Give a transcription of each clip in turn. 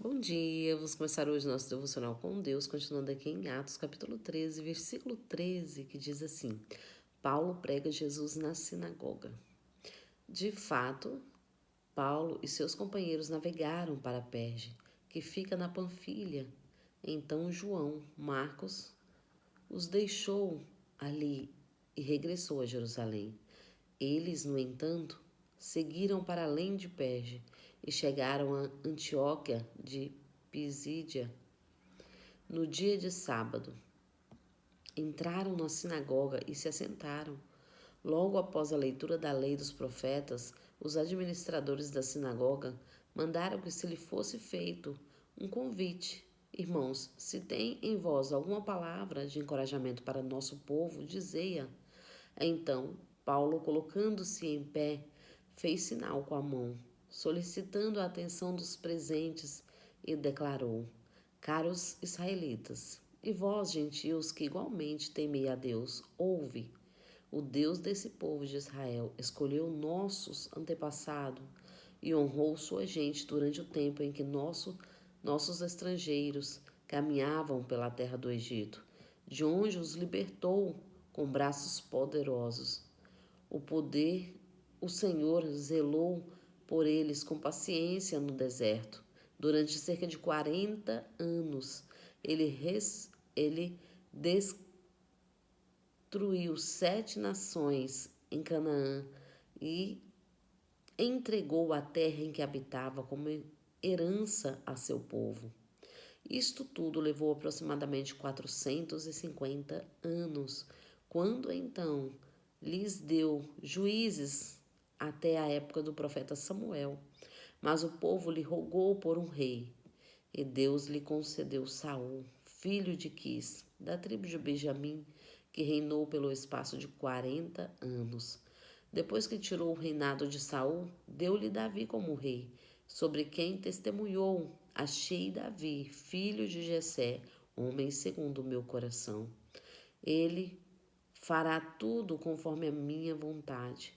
Bom dia, vamos começar hoje nosso devocional com Deus, continuando aqui em Atos capítulo 13, versículo 13, que diz assim: Paulo prega Jesus na sinagoga. De fato, Paulo e seus companheiros navegaram para Perge, que fica na Panfilha. Então João, Marcos, os deixou ali e regressou a Jerusalém. Eles, no entanto, seguiram para além de Perge e chegaram a Antioquia de Pisídia no dia de sábado. Entraram na sinagoga e se assentaram. Logo após a leitura da lei dos profetas, os administradores da sinagoga mandaram que se lhe fosse feito um convite. Irmãos, se tem em vós alguma palavra de encorajamento para nosso povo, dizei-a. Então, Paulo, colocando-se em pé, fez sinal com a mão, solicitando a atenção dos presentes, e declarou: Caros israelitas, e vós, gentios, que igualmente temei a Deus, ouve. O Deus desse povo de Israel escolheu nossos antepassados e honrou sua gente durante o tempo em que nossos estrangeiros caminhavam pela terra do Egito, de onde os libertou com braços poderosos. O Senhor zelou por eles com paciência no deserto. Durante cerca de 40 anos, ele destruiu 7 nações em Canaã e entregou a terra em que habitava como herança a seu povo. Isto tudo levou aproximadamente 450 anos, quando então lhes deu juízes até a época do profeta Samuel. Mas o povo lhe rogou por um rei, e Deus lhe concedeu Saul, filho de Quis, da tribo de Benjamim, que reinou pelo espaço de 40 anos. Depois que tirou o reinado de Saul, deu-lhe Davi como rei, sobre quem testemunhou: Achei Davi, filho de Jessé, homem segundo o meu coração. Ele fará tudo conforme a minha vontade.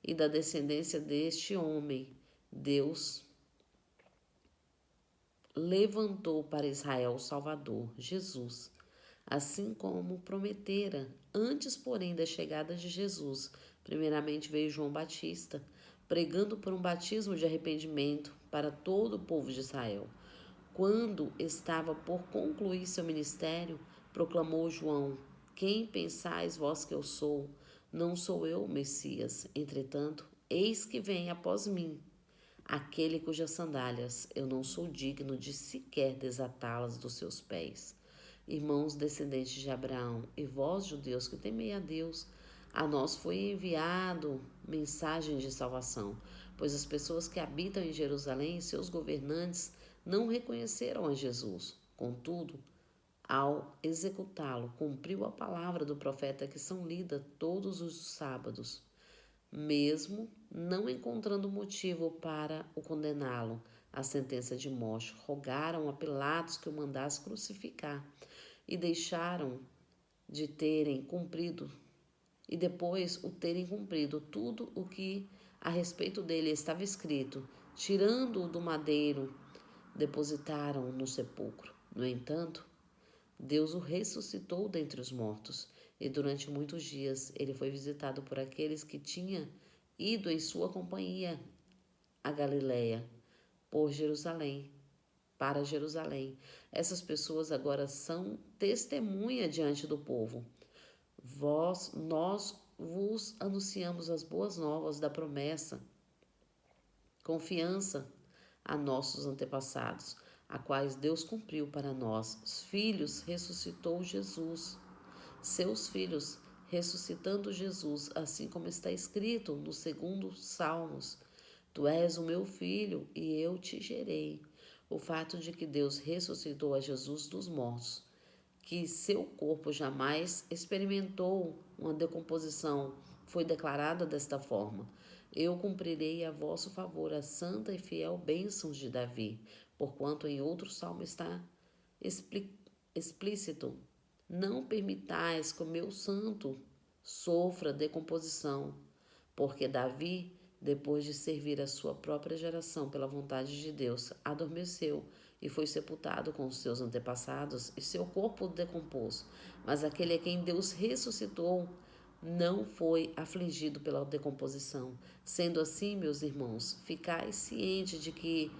E da descendência deste homem, Deus levantou para Israel o Salvador, Jesus, assim como prometera. Antes, porém, da chegada de Jesus, primeiramente veio João Batista, pregando por um batismo de arrependimento para todo o povo de Israel. Quando estava por concluir seu ministério, proclamou João: Quem pensais vós que eu sou? Não sou eu o Messias. Entretanto, eis que vem após mim aquele cujas sandálias eu não sou digno de sequer desatá-las dos seus pés. Irmãos descendentes de Abraão, e vós, judeus que temei a Deus, a nós foi enviado mensagem de salvação, pois as pessoas que habitam em Jerusalém e seus governantes não reconheceram a Jesus. Contudo, ao executá-lo, cumpriu a palavra do profeta que são lidas todos os sábados. Mesmo não encontrando motivo para o condená-lo à sentença de morte, rogaram a Pilatos que o mandasse crucificar e deixaram de terem cumprido e depois o terem cumprido tudo o que a respeito dele estava escrito, tirando-o do madeiro, depositaram-o no sepulcro. No entanto, Deus o ressuscitou dentre os mortos, e durante muitos dias ele foi visitado por aqueles que tinham ido em sua companhia a Galiléia, para Jerusalém. Essas pessoas agora são testemunha diante do povo. Nós vos anunciamos as boas novas da promessa, confiança a nossos antepassados, a quais Deus cumpriu para nós. Os filhos ressuscitou Jesus, seus filhos ressuscitando Jesus, assim como está escrito no segundo Salmos: Tu és o meu filho e eu te gerei. O fato de que Deus ressuscitou a Jesus dos mortos, que seu corpo jamais experimentou uma decomposição, foi declarada desta forma: Eu cumprirei a vosso favor a santa e fiel bênção de Davi, porquanto em outro salmo está explícito: Não permitais que o meu santo sofra decomposição, porque Davi depois de servir a sua própria geração pela vontade de Deus, adormeceu e foi sepultado com os seus antepassados, e seu corpo decompôs. Mas aquele a quem Deus ressuscitou não foi afligido pela decomposição. Sendo assim, meus irmãos, ficai cientes de que,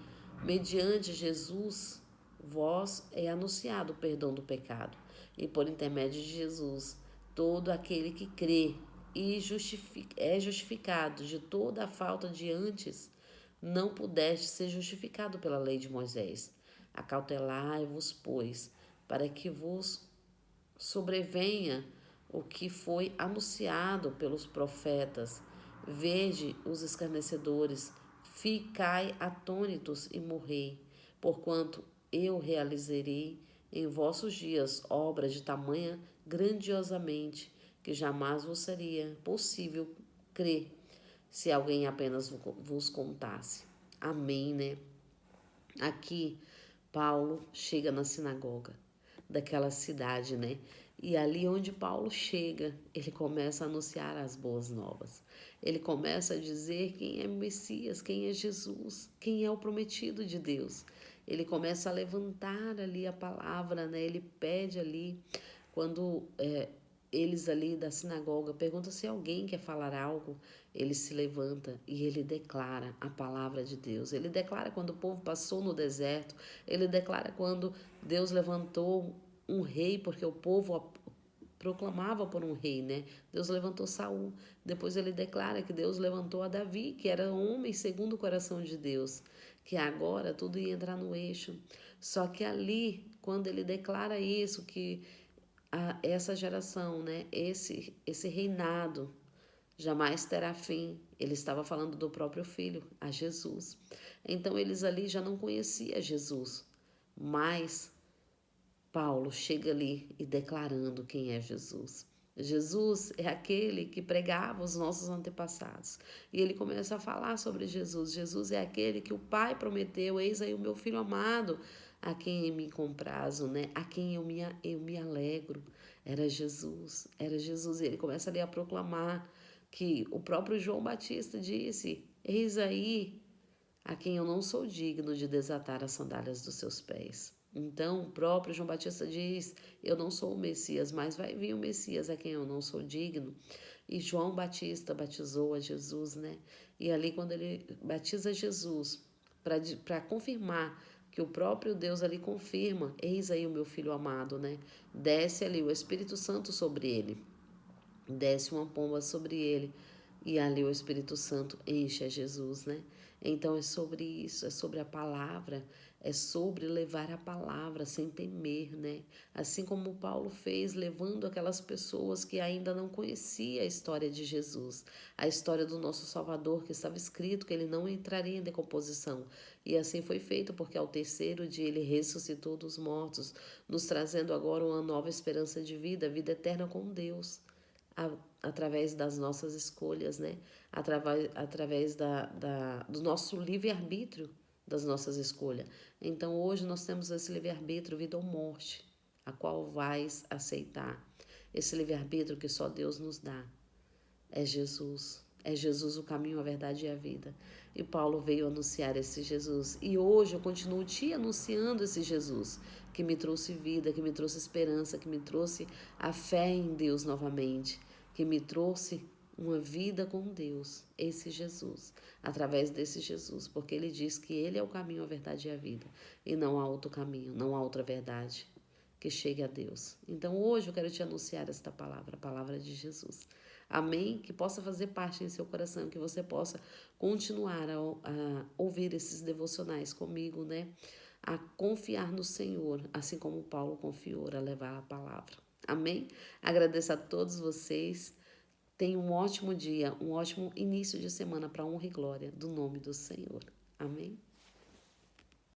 mediante Jesus, vós é anunciado o perdão do pecado, e por intermédio de Jesus, todo aquele que crê e é justificado de toda a falta de antes, não pudeste ser justificado pela lei de Moisés. Acautelai-vos, pois, para que vos sobrevenha o que foi anunciado pelos profetas. Vede os escarnecedores, ficai atônitos e morrei, porquanto eu realizarei em vossos dias obras de tamanha grandiosamente que jamais vos seria possível crer se alguém apenas vos contasse. Amém, né? Aqui, Paulo chega na sinagoga daquela cidade, né? E ali onde Paulo chega, ele começa a anunciar as boas novas. Ele começa a dizer quem é Messias, quem é Jesus, quem é o prometido de Deus. Ele começa a levantar ali a palavra, né? Ele pede ali, quando eles ali da sinagoga perguntam se alguém quer falar algo, ele se levanta e ele declara a palavra de Deus. Ele declara quando o povo passou no deserto, ele declara quando Deus levantou um rei, porque o povo proclamava por um rei, né? Deus levantou Saul. Depois ele declara que Deus levantou a Davi, que era homem segundo o coração de Deus, que agora tudo ia entrar no eixo. Só que ali, quando ele declara isso, que essa geração, né, esse reinado jamais terá fim. Ele estava falando do próprio filho, a Jesus. Então eles ali já não conheciam Jesus, mas Paulo chega ali e declarando quem é Jesus. Jesus é aquele que pregava os nossos antepassados. E ele começa a falar sobre Jesus. Jesus é aquele que o Pai prometeu: eis aí o meu filho amado, a quem me comprazo, né? A quem eu me alegro. Era Jesus, era Jesus. E ele começa ali a proclamar que o próprio João Batista disse: eis aí a quem eu não sou digno de desatar as sandálias dos seus pés. Então, o próprio João Batista diz: eu não sou o Messias, mas vai vir o Messias a quem eu não sou digno. E João Batista batizou a Jesus, né? E ali, quando ele batiza Jesus, para confirmar que o próprio Deus ali confirma: eis aí o meu filho amado, né? Desce ali o Espírito Santo sobre ele, desce uma pomba sobre ele, e ali o Espírito Santo enche a Jesus, né? Então é sobre isso, é sobre a palavra, é sobre levar a palavra sem temer, né? Assim como Paulo fez, levando aquelas pessoas que ainda não conheciam a história de Jesus, a história do nosso Salvador, que estava escrito que ele não entraria em decomposição. E assim foi feito, porque ao terceiro dia ele ressuscitou dos mortos, nos trazendo agora uma nova esperança de vida, vida eterna com Deus, através das nossas escolhas, né? Através do nosso livre-arbítrio, das nossas escolhas. Então hoje nós temos esse livre-arbítrio, vida ou morte, a qual vais aceitar. Esse livre-arbítrio que só Deus nos dá é Jesus. É Jesus o caminho, a verdade e a vida. E Paulo veio anunciar esse Jesus. E hoje eu continuo te anunciando esse Jesus, que me trouxe vida, que me trouxe esperança, que me trouxe a fé em Deus novamente, que me trouxe uma vida com Deus, esse Jesus, através desse Jesus, porque ele diz que ele é o caminho, a verdade e a vida, e não há outro caminho, não há outra verdade que chegue a Deus. Então hoje eu quero te anunciar esta palavra, a palavra de Jesus. Amém? Que possa fazer parte em seu coração, que você possa continuar a ouvir esses devocionais comigo, né? A confiar no Senhor, assim como Paulo confiou a levar a palavra. Amém? Agradeço a todos vocês. Tenha um ótimo dia, um ótimo início de semana para honra e glória do nome do Senhor. Amém?